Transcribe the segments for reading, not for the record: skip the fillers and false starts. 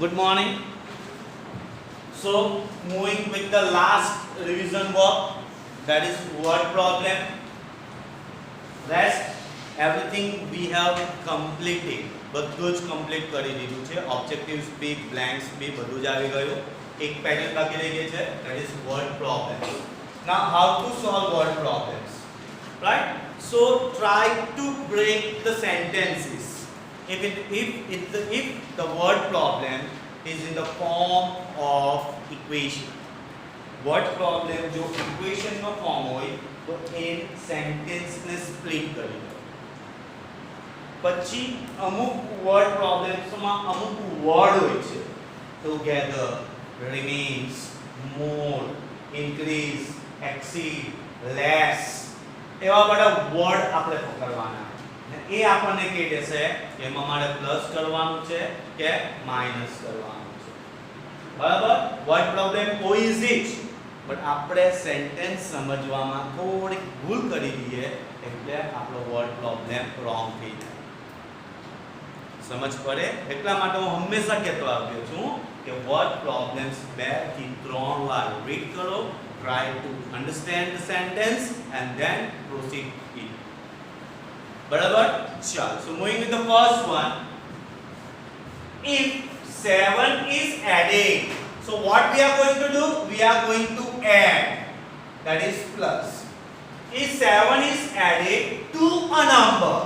Good morning. So, moving with the last revision work, that is word problem. Rest everything we have completed. બધું જ complete કરી દીધું છે. Objectives બી, blanks બી બધું જ આવી ગયું. એક પેટર્ન બાકી રહી ગઈ છે, that is word problem. Now, how to solve word problems? Right? So, try to break the sentences. If the word problem is in the form of equation, word problem जो equation નો form હોય તો એ sentence ને split કરી દો. પછી અમુક word problems માં અમુક word હોય છે, together, remains, more, increase, exceed, less, એવા બધા word આપણે પકડવાના. એ આપણને કહી દેશે કે એમાં મારે પ્લસ કરવાનું છે કે માઈનસ કરવાનું છે. બરાબર? વર્ડ પ્રોબ્લેમ કોઈ ઇઝી છે, બટ આપણે સેન્ટેન્સ સમજવામાં થોડી ભૂલ કરી દઈએ એટલે આપણો વર્ડ પ્રોબ્લેમ રોંગ થઈ જાય. સમજ પડે એટલા માટે હું હંમેશા કહેતો આવ્યો છું કે વર્ડ પ્રોબ્લેમ્સ 2 થી 3 વાર રીડ કરો, try to understand the sentence and then proceed it. Barabar? Sure. So moving with the first one. If 7 is added, so what we are going to do? We are going to add. That is plus. If 7 is added to a number,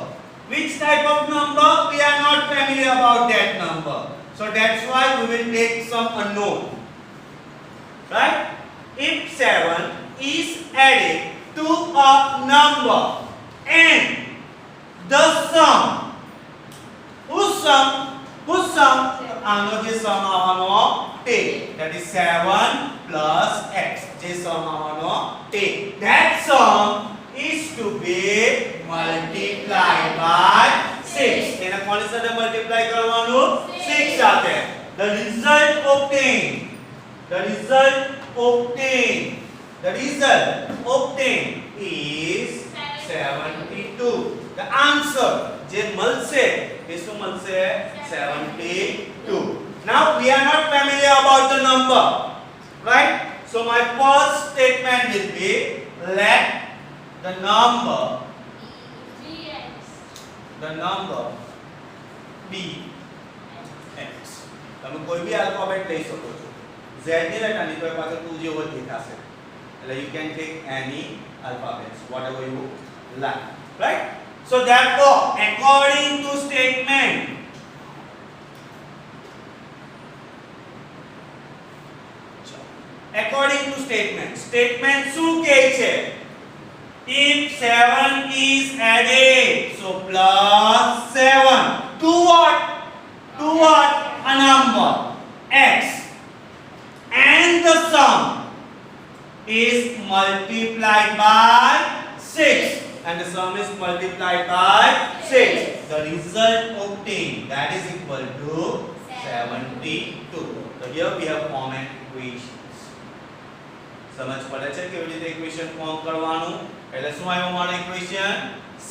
which type of number? We are not familiar about that number. So that's why we will take some unknown. Right? If 7 is added to a number and the sum, whose sum આનો જે sum આવવાનો તે, that is 7 plus x, જે sum આવવાનો તે, that sum is to be multiplied by 6. એને કોની સાથે મલ્ટીપ્લાય કરવાનું? 6 સાથે. The result obtained is 72. The answer જે મળશે એ શું મળશે? 72. Now we are not familiar about the number, right? So my first statement will be let the number be x. તમે કોઈ બી આલ્ફાબેટ લઈ શકો છો. Z ની લેટરની તો પાછળ 2 જેવો જ દેખાશે. એટલે you can take any alphabets whatever you like, right? So therefore according to statement statement શું કહે છે? If 7 is added, so plus 7 to what? A number x, and the sum is multiplied by 6, and the sum is multiplied by 6. The result obtained, that is equal to 72. So here we have formed an equation. સમજ પડે છે કેવી રીતે equation form કરવાનું? એટલે શું આવ્યું મારું equation?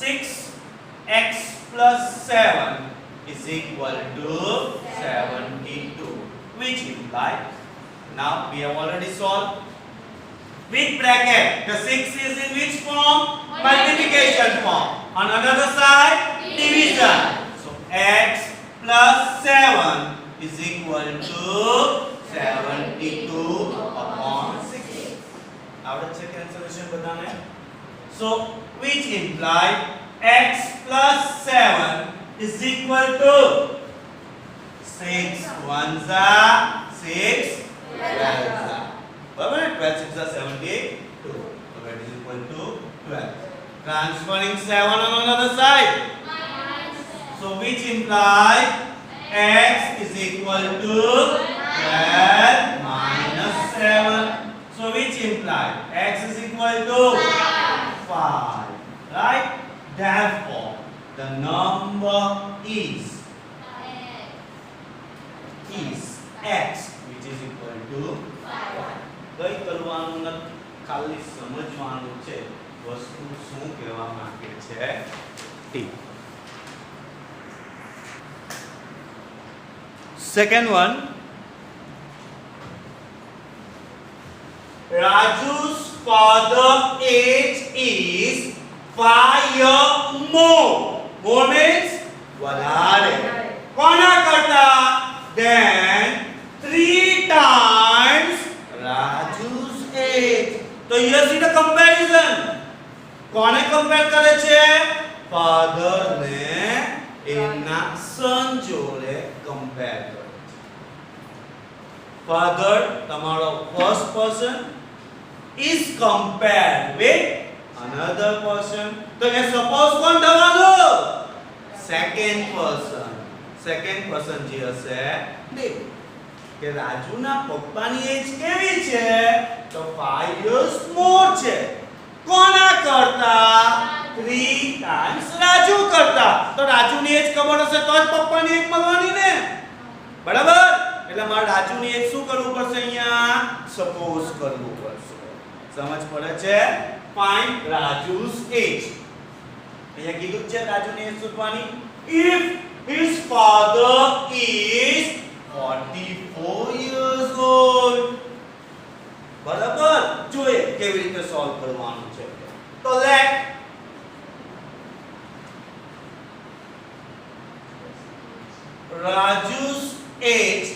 6x + 7 is equal to 72, which implies, now we have already solved with bracket. The 6 is in which form? Multiplication form. On another side, division. So x + 7 is equal to 72 upon 6. આવડે છે કે solution બધાને? So which implies x + 7 is equal to 6 ones are 6 12s are. બરાબર? 12 6 are 72. So that is equal to 12. Transferring 7 on another side. So which implies x is equal to 12 minus 7. So which implies x is equal to 5. Right? Therefore, the number is x, which is equal to 5. કઈ કરવાનું નથી, ખાલી સમજવાનું છે વસ્તુ શું કહેવા માંગે છે તે. Second one, Raju's father age is 5 years more. More means વધારે. કોના કરતા? Then 3 times Raju's age. તો here see the comparison. કોને compare કરે છે? Father ને એના son જોડે compare કરે છે. Father તમારો first person is compared with another person. તો એ suppose કોણ થવાનું? Second person. Second person જે હશે દેખ કે રાજુના પપ્પાની એજ કેવી છે? તો 5 years more છે. કોના કરતા? 3 times રાજુ કરતા. તો રાજુની એજ ખબર હશે તો જ પપ્પાની એજ મળવાની ને. બરાબર? એટલે મારે રાજુની એજ શું કરવું પડશે અહીંયા? સપોઝ કરવું પડશે. સમજ પડે છે? Find Raju's age. અહીંયા કીધું છે રાજુની એજ શોધવાની. If his father is 44 years old. બરાબર? જોઈએ કેવી રીતે સોલ્વ કરવાનું છે. તો let Raju's age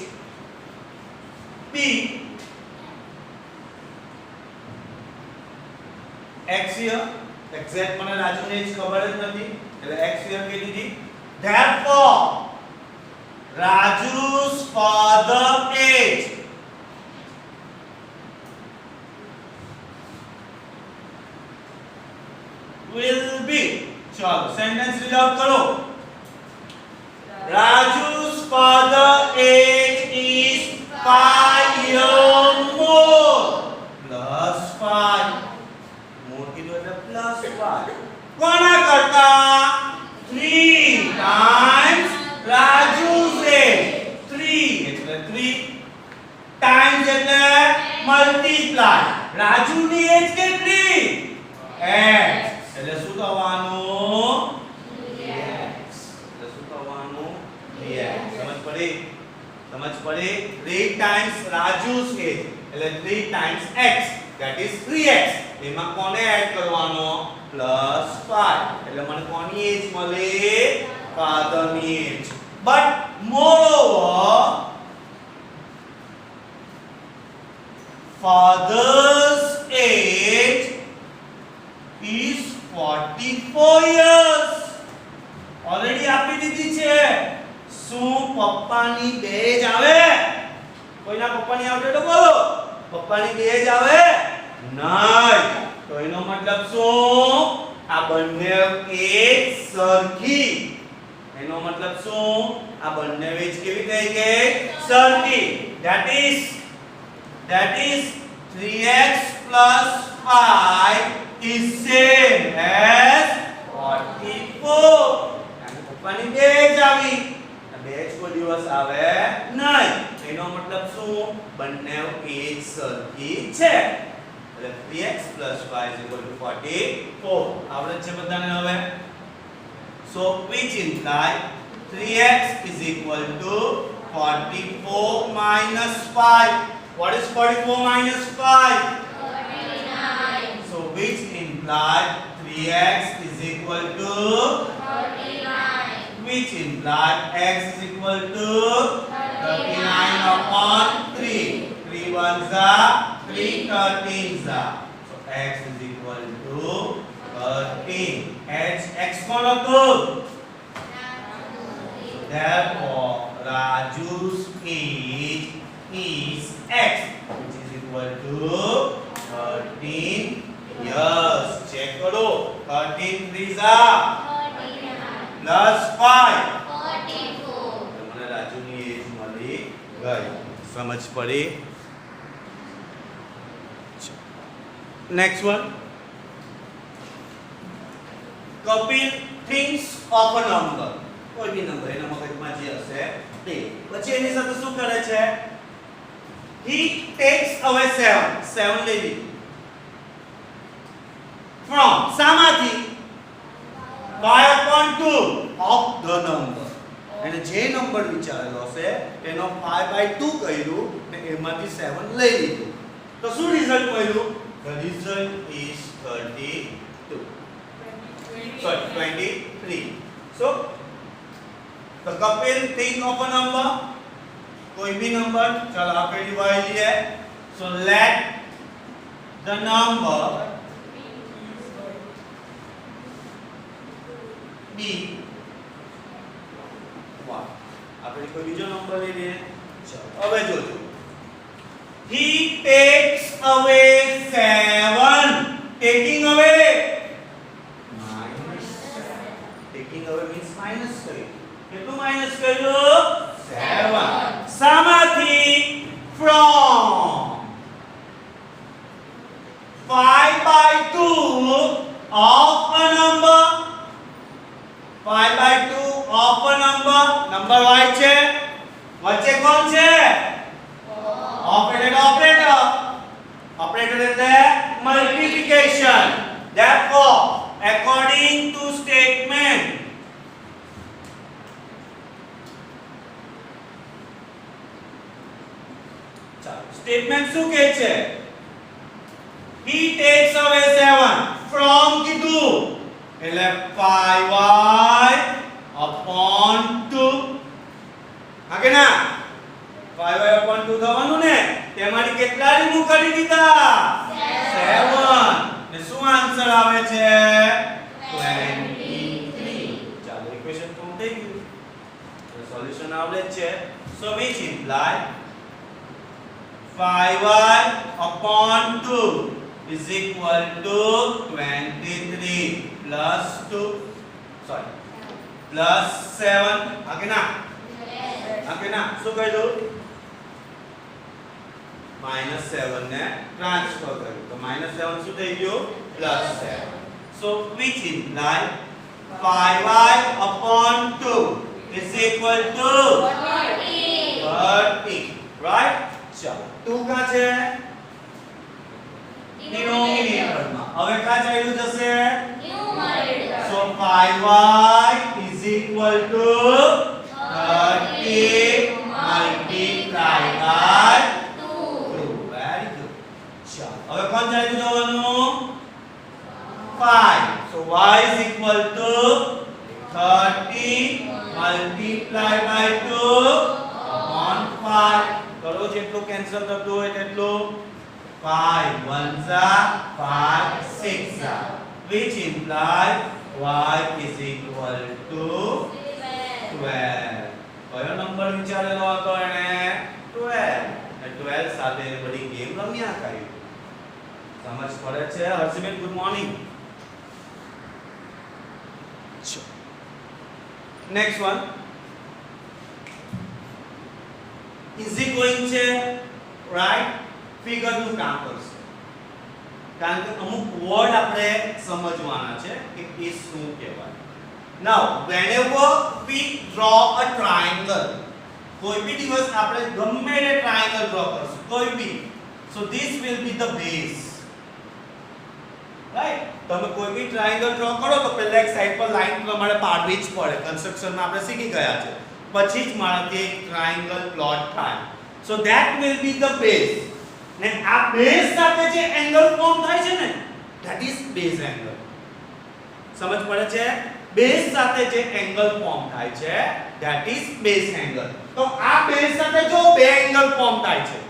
be x year. Exact મને રાજુની એજ ખબર જ નથી એટલે x year કહી દીધી. Therefore Raju's father age will be, ચલો સેન્ટેન્સ રીડ આઉટ કરો. Raju's father age is 5 years more. Plus 5. More કીધું એટલે plus 5. કોના કરતા? 3 times Raju's age. 3 એટલે 3 times એટલે multiply. રાજુની એજ કેટલી? x. એટલે શું થવાનું? dx. એટલે શું થવાનું? dx. સમજ પડી? સમજ પડી? 3 times Raju's age એટલે 3 times x, that is 3x. એમાં કોને એડ કરવાનો? plus 5. એટલે મને કોની એજ મળે? ફાધરની age. But moreover father's age is 44 years. Already આપી દીધી છે. શું પપ્પાની બેજ આવે? કોઈના પપ્પાની આવડે તો બોલો. પપ્પાની બેજ આવે? નહીં. તો એનો મતલબ શું? આ બંને એજ સરખી. એનો મતલબ શું? આ બંને એજ કેવી થઈ ગઈ? સરખી. That is 3x plus 5 is same as 44. અને પપ્પાની બેજ આવી. આ બેજ કોઈ દિવસ આવે નહીં. એનો મતલબ શું? બંને એજ સરખી છે. એટલે 3x plus 5 is equal to 44. આવડે છે બધાને હવે? So which imply 3x is equal to 44 minus 5. What is 44 minus 5? 49. So which imply 3x is equal to 49. which imply x is equal to 39 upon 3. 3 ones are 3 13s are. So x is equal to 13. x કોણ હતું? So therefore Raju's age is x, which is equal to 13 years. Check करो. 13 3s are 49. plus 5. 44. તો મને રાજુની એજ મળી ગઈ. સમજ પડી? Next one. Kapil thinks of a number. કોઈ બી નંબર એના મગજમાં જે હશે તે. પછી એની સાથે શું કરે છે? He takes away 7. 7 લઈ લીધું. From શામાંથી? 5 upon 2 of the number. અને જે નંબર વિચારેલો હશે તેનો 5/2 કર્યું ને એમાંથી 7 લઈ લીધું તો શું રિઝલ્ટ મળ્યું the result is 32 sorry 23 so the couple think of a number कोई भी नंबर चलो आप डिवाइड लिए so let the number be वाह આપણે કોઈ બીજો નંબર લઈ લઈએ ચલો હવે જોજો he takes away 7 taking away minus taking away means minus કર્યું કેટલું માઈનસ કર્યું 7 સામાંથી from 5/2 of a number 5/2 of a number હોય છે વચ્ચે કોણ છે operator એટલે multiplication therefore according to statement statement શું કહે છે he takes away 7 from કીધું એટલે 5y upon 2 હા કે ના 5y upon 2 થવાનું ને તેમાંથી કેટલા રિમૂવ કરી દીધા 7 ને શું આન્સર આવે છે 23 ચાલો ઇક્વેશન ફોર્મ થઈ ગયું તો સોલ્યુશન આવડે છે so which imply 5y upon 2 is equal to 23 plus 2 sorry plus 7 आगे ना શું કહ્યું -7 ને ટ્રાન્સફર કર્યું તો -7 શું થઈ ગયું +7 so which imply 5y upon 2 is equal to 30 right ચાલો 2 કા છે ડિનોમિનેટર માં હવે કા ચાલ્યું જશે numerator so 5y is equal to 30 multiplied by 2 very good ચાલો હવે કોણ ચાલ્યું જવાનું 5 so y is equal to 30 multiplied by 2 upon 5 કરો જેટલું કેન્સલ થતું હોય તેટલું 5 1s are 5 6 are which implies y is equal to 12 કયો નંબર વિચારેલો હતો એને 12 12 સાથે બધી ગેમ રમ્યા કરી સમજ પડે છે Harshben good morning next one easy going છે રાઈટ ફિગર નું કામ કરશે કારણ કે અમુક વર્ડ આપણે સમજવાના છે કે એ શું કહેવાય નાઉ whenever we draw a triangle કોઈ બી દિવસ આપણે ગમે તે ટ્રાયેંગલ ડ્રો કરશું કોઈ બી so this will be the base right તમે કોઈ બી ટ્રાયેંગલ ડ્રો કરો તો પહેલા એક સાઈડ પર લાઈન પ્રમાણે પાડવી જ પડે કન્સ્ટ્રક્શનમાં આપણે શીખી ગયા છે પછી જ મારાથી એક ટ્રાયેંગલ પ્લોટ થાય so that will be the base ને આ બેઝ સાથે જે એંગલ ફોર્મ થાય છે ને that is base angle સમજ પડે છે બેઝ સાથે જે એંગલ ફોર્મ થાય છે that is base angle તો આ બેઝ સાથે જો બે એંગલ ફોર્મ થાય છે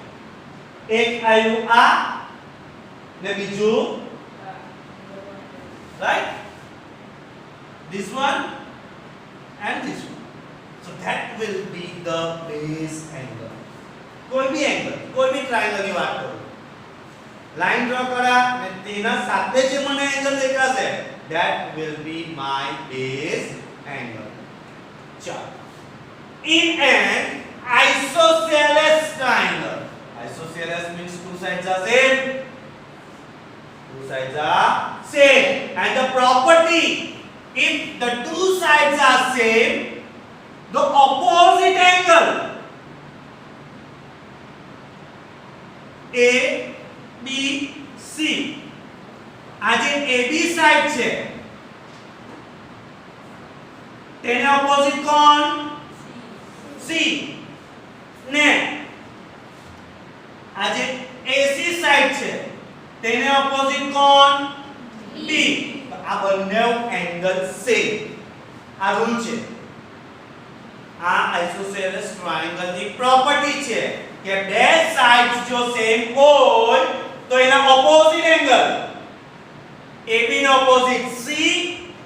એક આયુ આ ને બીજું right this one and this one so that will be the base angle કોઈ બી એંગલ કોઈ બી ટ્રાયેંગલ ની વાત કરો લાઈન ડ્રો કરા અને તેના સાથે જે મને એંગલ દેખાશે that will be my base angle ચાલો in an isosceles triangle isosceles means two sides are same and the property if the two sides are same the opposite angle A B C આ જે AB side છે તેને opposite કોણ C ને આ જે એસી side છે તેને ઓપોઝિટ કોણ બી તો આ બંને એંગલ સેમ આ રૂલ છે આ આઇસોસેલેસ ટ્રાયેંગલ ની પ્રોપર્ટી છે કે બે સાઇડ્સ જો સેમ હોય તો એના ઓપોઝિટ એંગલ AB નો ઓપોઝિટ C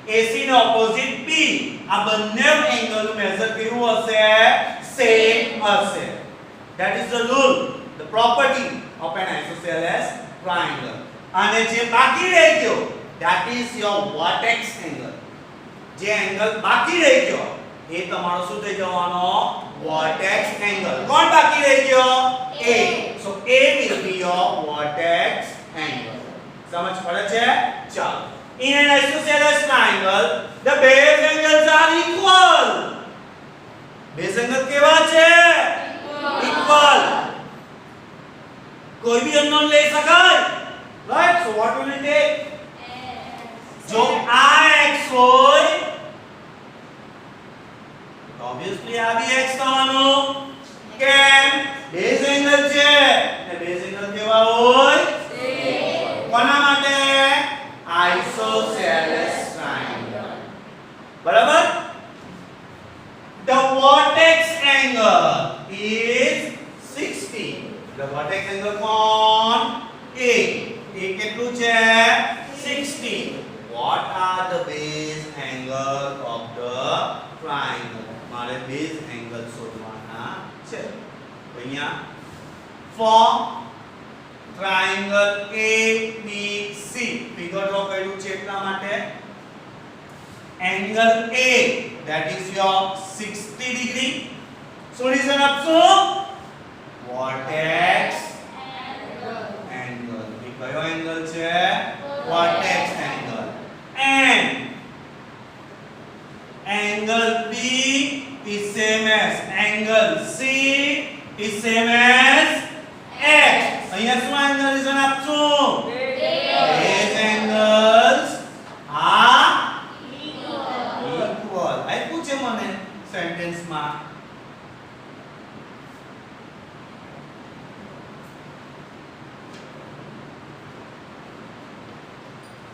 AC નો ઓપોઝિટ B આ બંને એંગલ નું મેઝર કેવું હશે સેમ હશે that is the rule the property of an isosceles triangle અને જે બાકી રહી ગયો that is your vertex angle જે એંગલ બાકી રહી ગયો એ તમારો શું થઈ જવાનો vertex angle કોણ બાકી રહી ગયો A so A will be your vertex angle સમજ પડે છે ચાલો in an isosceles triangle the base angles are equal base angle કેવા છે equal कोई भी अननोन ले सकाय right so what will it take जो x होय ऑब्वियसली आ भी x થવાનો કેમ બેઝ એંગલ છે એ બેઝ એંગલ કેવા હોય કોના માટે આઇસોસેલેસ ટ્રાયેંગલ બરાબર the vertex angle is 60 the vertex angle કોણ A કેટલું છે 60 what are the base angle of the triangle મારે base angle શોધવાના છે અહીંયા for triangle ABC figure draw કર્યું છે એટલા માટે angle A that is your 60 degree solution આપશો vertex angle એ કયો એંગલ છે vertex angle and angle B is same as angle C is same as X અહીંયા શું એંગલ આપશો base angles are equal આઈ પૂછે મને સેન્ટેન્સ માં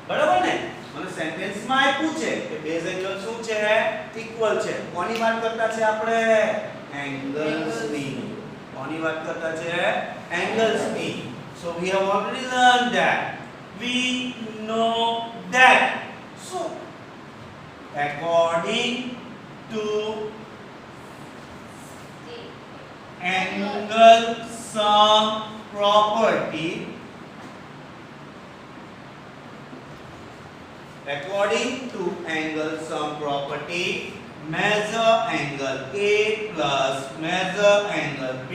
બરાબર ને મને સેન્ટેન્સ માં આપ્યું છે કે બેઝ એંગલ શું છે ઇક્વલ છે કોની વાત કરતા છે આપણે એંગલ્સ ની કોની વાત કરતા છે એંગલ્સ ની so we have already learned that we know that so according to angle sum property according to angle sum property measure angle A plus measure angle B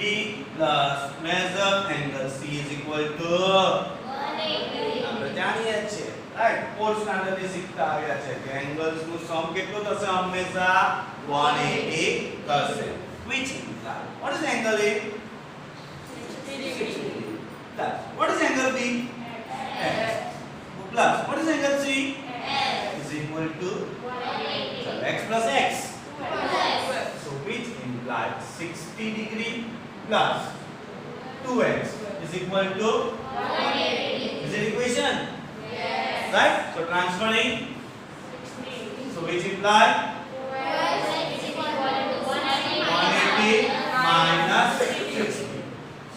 plus measure angle C is equal to 180 આપણે જાણીએ છે right fourth standard થી શીખતા આવ્યા છે કે angles નું સમ કેટલું થશે હંમેશા 180 થશે which implies what is angle A 60 degree plus what is angle B x plus what is angle C is equal to 180 so x plus x so which implies 60 degree plus 2x is equal to 180 is it equation yes right so transferring 60 so which implies 2x is equal to 180 minus 60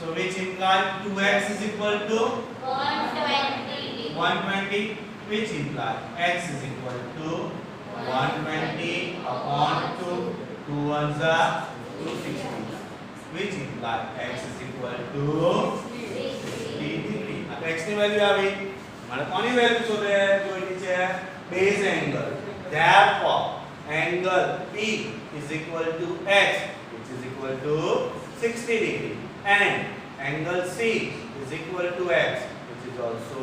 so which implies 2x is equal to 120 which implies x is equal to 120 upon 2 2 ones are 260 which implies x is equal to 60 degree अब x ની value આવી મારે કોની value શોધે જોઈતી છે base angle therefore angle P is equal to x which is equal to 60 degree and angle C is equal to x which is also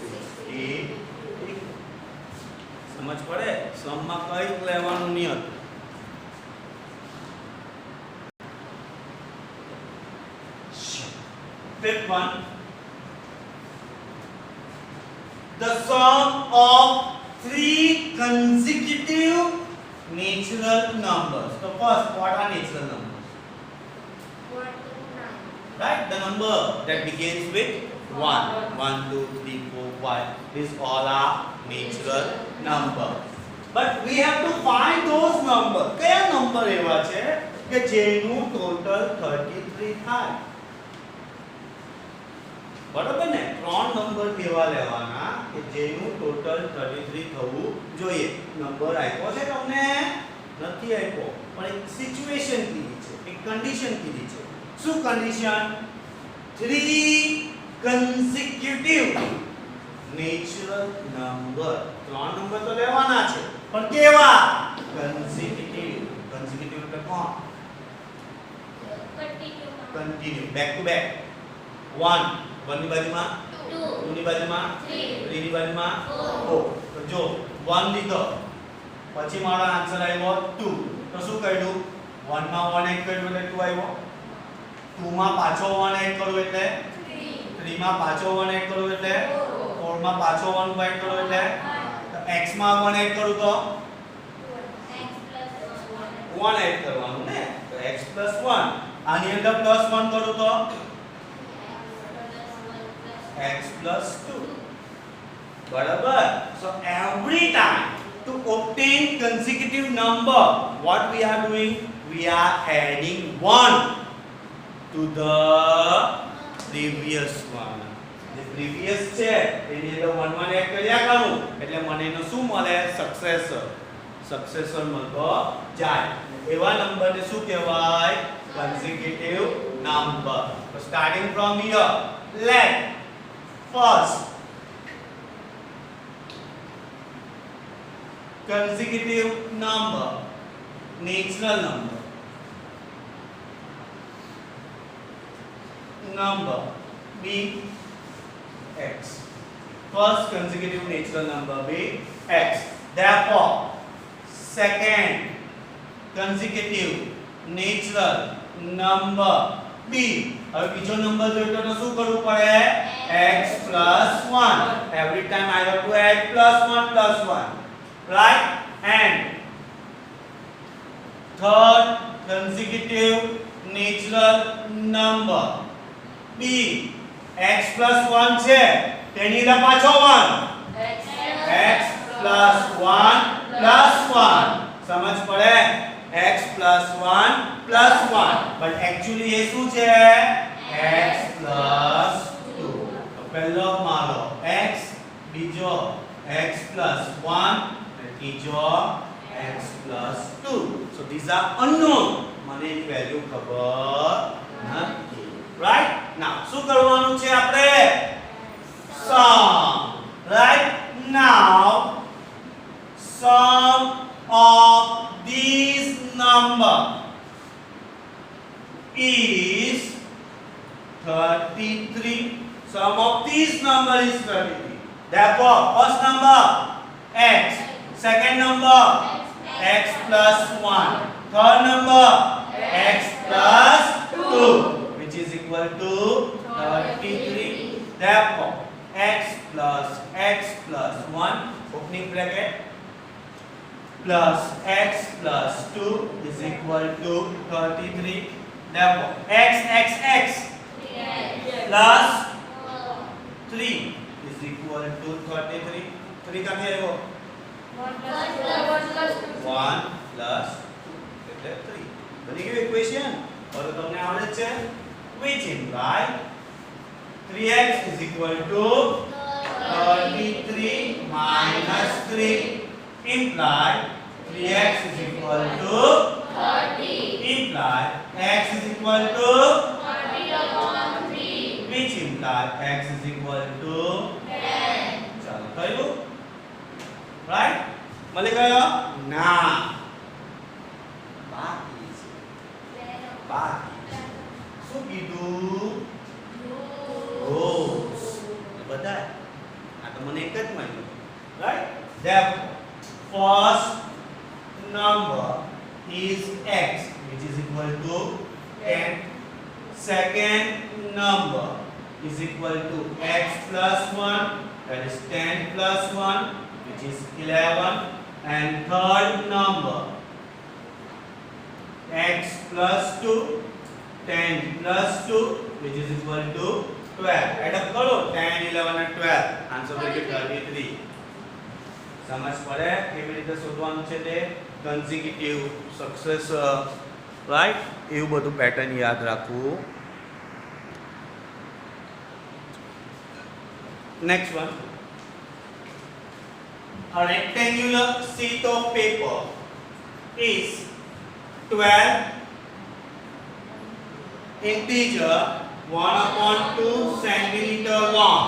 60 degree समझ पड़े सम માં કઈ લેવાનું નહીં હતું fifth one the sum of three consecutive natural numbers so first what are natural numbers The number that begins with 1. 1, 2, 3, 4, 5. These all are natural number. But we have to find those number. કયા number એવા છે કે જેનું total 33 થાય? બરાબર ને? ત્રણ number એવા લેવાના કે જેનું ટોટલ 33 થવું જોઈએ. નંબર આપ્યો છે તમને? નથી આપ્યો, પણ એક સિચ્યુએશન કીધી છે, એક કન્ડિશન કીધી છે. શું કન્ડિશન? 3 consecutive natural number. ત્રણ નંબર તો લેવાના છે, પણ કેવા? consecutive. consecutive એટલે કોણ? continue, back to back. 1 1 ની બાજુમાં 2 ની બાજુમાં 3 ની બાજુમાં 4. તો જો 1 લીધો, પછી મારો આન્સર આવ્યો 2. તો શું કર્યું? 1 માં 1 એડ કર્યું એટલે 2 આવ્યો. 2 માં પાછો 1 એડ કરું એટલે 3 માં પાછો 1 એડ કરું એટલે 4 માં પાછો 1 એડ કરું એટલે તો x માં 1 એડ કરું તો x + 1 એડ કરવાનું ને. તો x + 1. આની અંદર +1 કરું તો x plus 2. Barabar. So every time to obtain consecutive number, what we are doing? We are adding 1 to the previous one. The previous છે એની અંદર 1 એડ કર્યા કરું એટલે મને એનો શું મળે? સક્સેસર. સક્સેસર મળતો જાય. એવા નંબરને શું કહેવાય? consecutive number. So starting from here, let first consecutive number, natural number be x. First consecutive natural number be x. Therefore second consecutive natural number b. હવે બીજો નંબર જોઈતો તો શું કરવું પડે? x plus 1. Every time I have to add plus 1, right? And third consecutive natural number b. x plus 1 છે તેની અંદર પાછો 1. x plus 1 plus 1. સમજ પડે? x plus 1 plus 1. But actually એ શું છે? x plus 2. તો પહેલો મારો x, બીજો x plus 1, અને ત્રીજો x plus 2. So these are unknown. મને એની વેલ્યુ ખબર નથી. Right? Now શું કરવાનું છે આપણે? Sum. Right? Now sum of these number is 33. Sum of these number is 33. Therefore first number x, second number x plus 1, third number x plus 2, which is equal to 33. Therefore x plus 1 opening bracket plus x plus 2 is equal to 33. Therefore x plus 3 is equal to 33. 3 कहाँ है वो? 1 plus 2 એટલે 3. બની ગયું equation? और તમને આવડે છે? Which imply 3x is equal to 33 minus 3 imply 3x is equal to 30. imply x is equal to 30/3. which imply x is equal to 10. ચાલો થયું? right? મળી ગયો? ના બાકી છે. બાકી શું કીધું? rows બધા આ તો મને એક જ મળ્યું. right? therefore first number is x, which is equal to 10. Second number is equal to x plus 1, that is 10 plus 1, which is 11. And third number x plus 2, 10 plus 2 which is equal to 12. Add up करो 10, 11 and 12. Answer will be 33. समझ પડે કેવી રીતે શોધવાનું છે તે consecutive successor right એવું બધું પેટર્ન યાદ રાખવું. Next one. A rectangular sheet of paper is 12 integer 1/2 centimeter long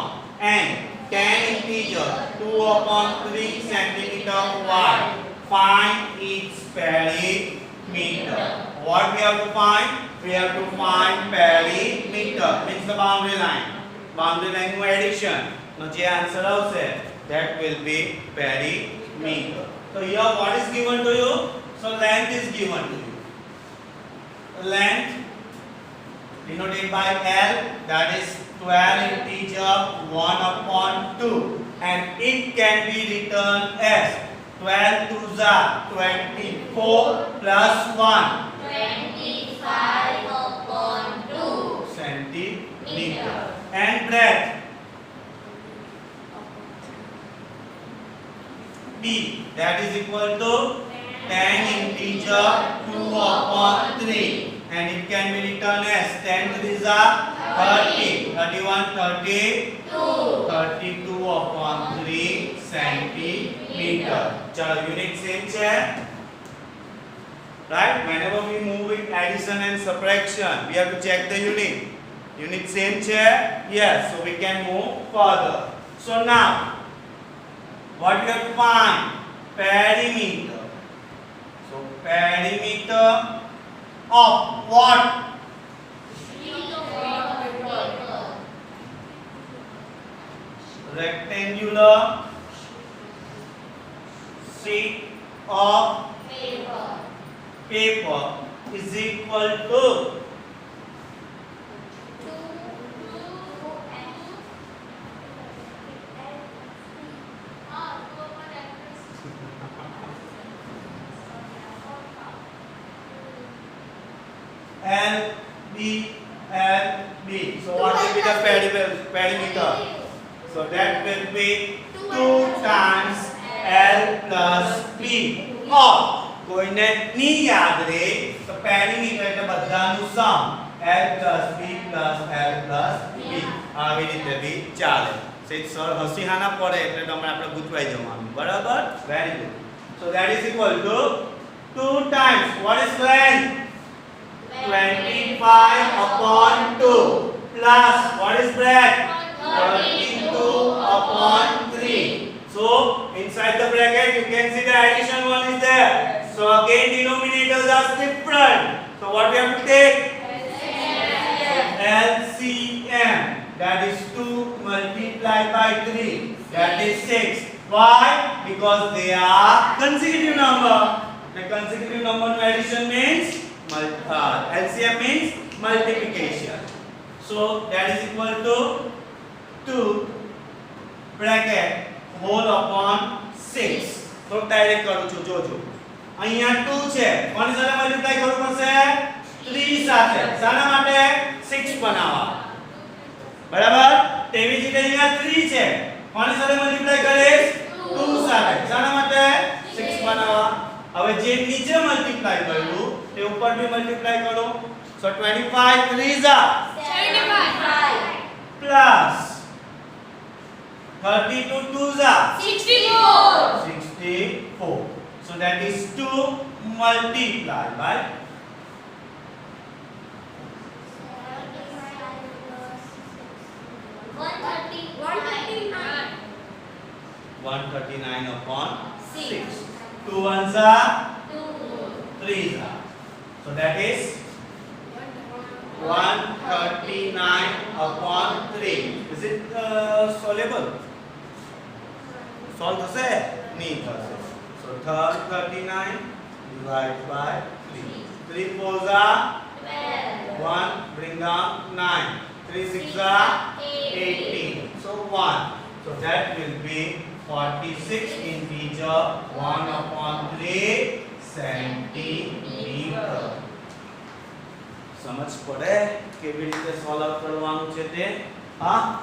and 10 integer 2/3 centimeter wide. Find its perimeter. What we have to find? We have to find perimeter. Means the boundary line. Boundary line નું addition. Now જે answer આવશે that will be perimeter. So here what is given to you? So length is given to you. Length denoted by L, that is 12 integer 1/2, and it can be written as 12 2s are 24 plus 1 25/2 centimeter, and breadth B, that is equal to 10 integer 2/3, and it can be written as 10 3s are 30, 31 32 32/3 centimeter. चलो unit same છે right. Whenever we move with addition and subtraction we have to check the unit. Unit same છે? Yes, so we can move further. So now what we have to find? Perimeter. So perimeter of what? Rectangular sheet of paper is equal to L B L B. So what will be the perimeter? So that will be 2 times L plus B. Or કોઈને ની યાદ રહે તો perimeter એટલે બધાનું સમ L plus B plus L plus B. આવી રીતે બી ચાલે. સર હસી હાના પડે એટલે તમારે આપણે ગુચવાઈ જવાનું બરાબર. Very good. So that is equal to 2 times what is length? 25/2 plus what is breadth? 32/3. So inside the bracket you can see the addition one is there. So again denominators are different. So what we have to take? LCM. That is 2 multiplied by 3. That is 6. Why? Because they are consecutive number. The consecutive number addition means LCM means multiplication. So that is equal to 2 bracket whole upon 6. તો direct કરું છું જોજો. અહીંયા 2 છે. કોની સાથે multiply કરવું પડશે? 3 સાથે. શાના માટે? 6 બનાવવા. બરાબર? તેવી જ રીતે અહીંયા 3 છે. કોની સાથે મલ્ટીપ્લાય કરીશ? 2 સાથે. શાના માટે? 6 બનાવવા. હવે જે નીચે મલ્ટીપ્લાય કર્યું તે ઉપર બી મલ્ટીપ્લાય કરો. So 25 3s are 75 plus 32 2s are 64. So that is 2 multiplied by 139 upon 6. 2 ones are 3s are. So that is 139 upon 3. Is it solvable? Solve થશે? નહીં થશે. So 39 divided by 3. 3 4s are 1, bring down 9. 3 6s are 18. So 1. So that will be 46 integer 1/3 centimeter. સમજ પડે કેવી રીતે solve કરવાનું છે તે? હા